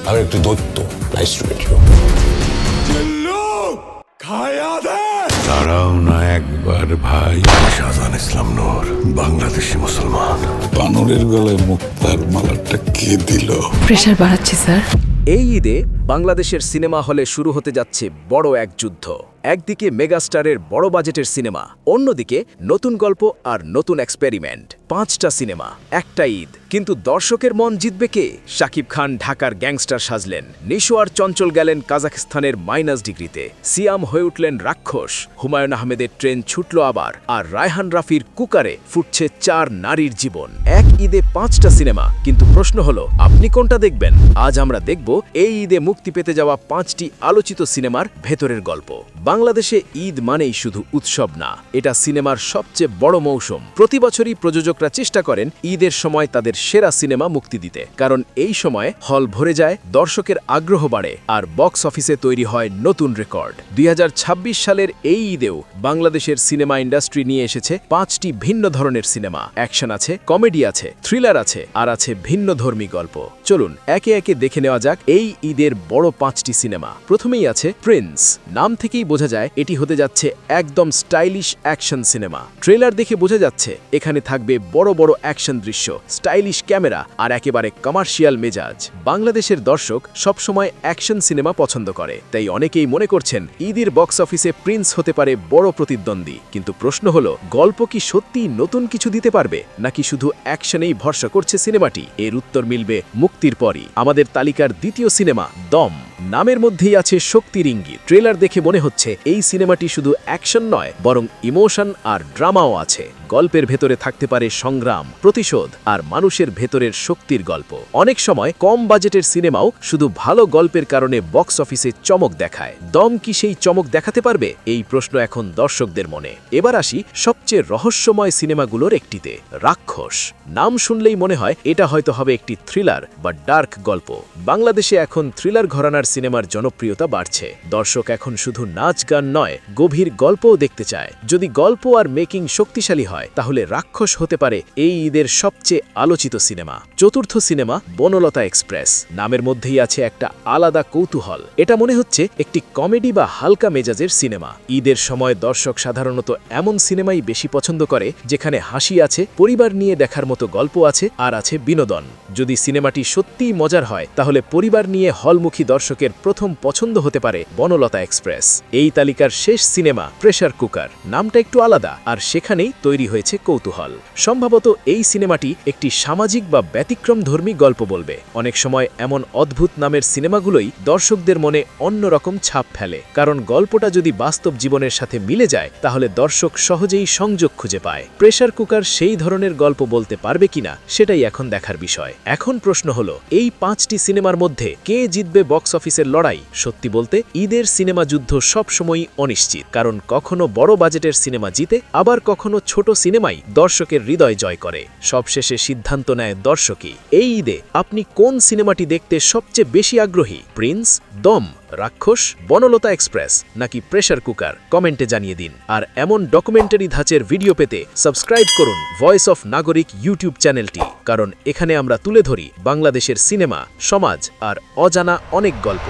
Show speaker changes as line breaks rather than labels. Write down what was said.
আর একটি দৈত্য। Nice to meet you.
দাঁড়াও না একবার ভাই। শাহজাহান ইসলাম নূর, বাংলাদেশি মুসলমান। বানরের গলায় মুক্তার মালাটা কে দিল?
প্রেশার বাড়াচ্ছি স্যার।
এই ঈদে বাংলাদেশের সিনেমা হলে শুরু হতে যাচ্ছে বড় এক যুদ্ধ। একদিকে মেগাস্টারের বড় বাজেটের সিনেমা, অন্যদিকে নতুন গল্প আর নতুন এক্সপেরিমেন্ট। 5টা সিনেমা, একটা ঈদ, কিন্তু দর্শকের মন জিতবে কে? শাকিব খান ঢাকার গ্যাংস্টার সাজলেন, নিশো আর চঞ্চল গেলেন কাজাখস্তানের -ডিগ্রিতে, সিয়াম হয়ে উঠলেন রাক্ষস, হুমায়ুন আহমেদের ট্রেন ছুটল আবার, আর রায়হান রাফির কুকারে ফুটছে 4 নারীর জীবন। এক ঈদে 5টা সিনেমা, কিন্তু প্রশ্ন হলো আপনি কোনটা দেখবেন? আজ আমরা দেখব এই ঈদে মুক্তি পেতে যাওয়া 5টি আলোচিত সিনেমার ভেতরের গল্প। বাংলাদেশে ঈদ মানেই শুধু উৎসব না, এটা সিনেমার সবচেয়ে বড় মৌসুম। প্রতি বছরই প্রযোজকরা চেষ্টা করেন ঈদের সময় তাদের সেরা সিনেমা মুক্তি দিতে, কারণ এই সময়ে হল ভরে যায়, দর্শকের আগ্রহ বাড়ে, আর বক্স অফিসে তৈরি হয় নতুন রেকর্ড। 2026 সালের এই ঈদেও বাংলাদেশের সিনেমা ইন্ডাস্ট্রি নিয়ে এসেছে 5টি ভিন্ন ধরনের সিনেমা। অ্যাকশন আছে, কমেডি আছে, থ্রিলার আছে, আর আছে ভিন্নধর্মী গল্প। চলুন একে একে দেখে নেওয়া যাক এই ঈদের বড় 5টি সিনেমা। প্রথমেই আছে প্রিন্স। নাম থেকেই বোঝা যায় এটি হতে যাচ্ছে একদম স্টাইলিশ অ্যাকশন সিনেমা। ট্রেলার দেখে বোঝা যাচ্ছে এখানে থাকবে বড় বড় অ্যাকশন দৃশ্য, স্টাইলিশ ক্যামেরা আর একেবারে কমার্শিয়াল মেজাজ। বাংলাদেশের দর্শক সবসময় অ্যাকশন সিনেমা পছন্দ করে, তাই অনেকেই মনে করছেন ঈদের বক্স অফিসে প্রিন্স হতে পারে বড় প্রতিদ্বন্দ্বী। কিন্তু প্রশ্ন হলো, গল্প কি সত্যি নতুন কিছু দিতে পারবে, নাকি শুধু অ্যাকশনেই ভরসা করছে সিনেমাটি? এর উত্তর মিলবে মুক্তির পরই। আমাদের তালিকার দ্বিতীয় সিনেমা দম। নামের মধ্যেই আছে শক্তির ইঙ্গিত। ট্রেলার দেখে মনে হচ্ছে এই সিনেমাটি শুধু অ্যাকশন নয়, বরং ইমোশন আর ড্রামাও আছে। গল্পের ভেতরে থাকতে পারে সংগ্রাম, প্রতিশোধ আর মানুষের ভেতরের শক্তির গল্প। অনেক সময় কম বাজেটের সিনেমাও শুধু ভালো গল্পের কারণে বক্স অফিসে চমক দেখায়। দম কি সেই চমক দেখাতে পারবে? এই প্রশ্ন এখন দর্শকদের মনে। এবার আসি সবচেয়ে রহস্যময় সিনেমাগুলোর একটিতে, রাক্ষস। নাম শুনলেই মনে হয় এটা হয়তো হবে একটি থ্রিলার বা ডার্ক গল্প। বাংলাদেশে এখন থ্রিলার ঘরানার সিনেমার জনপ্রিয়তা বাড়ছে। দর্শক এখন শুধু নাচ গান নয়, গভীর গল্পও দেখতে চায়। যদি গল্প আর মেকিং শক্তিশালী হয়, তাহলে রাক্ষস হতে পারে এই ঈদের সবচেয়ে আলোচিত সিনেমা। চতুর্থ সিনেমা বনলতা এক্সপ্রেস। নামের মধ্যেই আছে একটা আলাদা কৌতূহল। এটা মনে হচ্ছে একটি কমেডি বা হালকা মেজাজের সিনেমা। ঈদের সময় দর্শক সাধারণত এমন সিনেমাই বেশি পছন্দ করে যেখানে হাসি আছে, পরিবার নিয়ে দেখার মতো গল্প আছে, আর আছে বিনোদন। যদি সিনেমাটি সত্যিই মজার হয়, তাহলে পরিবার নিয়ে হলমুখী দর্শকের প্রথম পছন্দ হতে পারে বনলতা এক্সপ্রেস। এই তালিকার শেষ সিনেমা প্রেসার কুকার। নামটা একটু আলাদা, আর সেখানেই তৈরি হয়েছে কৌতূহল। সম্ভবত এই সিনেমাটি একটি সামাজিক বা ব্যতিক্রমধর্মী গল্প বলবে। অনেক সময় এমন অদ্ভুত নামের সিনেমাগুলোই দর্শকদের মনে অন্যরকম ছাপ ফেলে, কারণ গল্পটা যদি বাস্তব জীবনের সাথে মিলে যায়, তাহলে দর্শক সহজেই সংযোগ খুঁজে পায়। প্রেসার কুকার সেই ধরনের গল্প বলতে পারবে কিনা, সেটাই এখন দেখার বিষয়। এখন প্রশ্ন হলো, এই 5টি সিনেমার মধ্যে কে জিতবে বক্স অফিসের লড়াই? সত্যি বলতে ঈদের সিনেমা যুদ্ধ সবসময়ই অনিশ্চিত, কারণ কখনো বড় বাজেটের সিনেমা জিতে, আবার কখনো ছোট সিনেমাই দর্শকের হৃদয় জয় করে। সবশেষে সিদ্ধান্ত নেয় দর্শকই। এই ঈদে আপনি কোন সিনেমাটি দেখতে সবচেয়ে বেশি আগ্রহী? প্রিন্স, দম, রাক্ষস, বনলতা এক্সপ্রেস নাকি প্রেসার কুকার? কমেন্টে জানিয়ে দিন। আর এমন ডকুমেন্টারি ধাঁচের ভিডিও পেতে সাবস্ক্রাইব করুন ভয়েস অফ নাগরিক ইউটিউব চ্যানেলটি, কারণ এখানে আমরা তুলে ধরি বাংলাদেশের সিনেমা, সমাজ আর অজানা অনেক গল্প।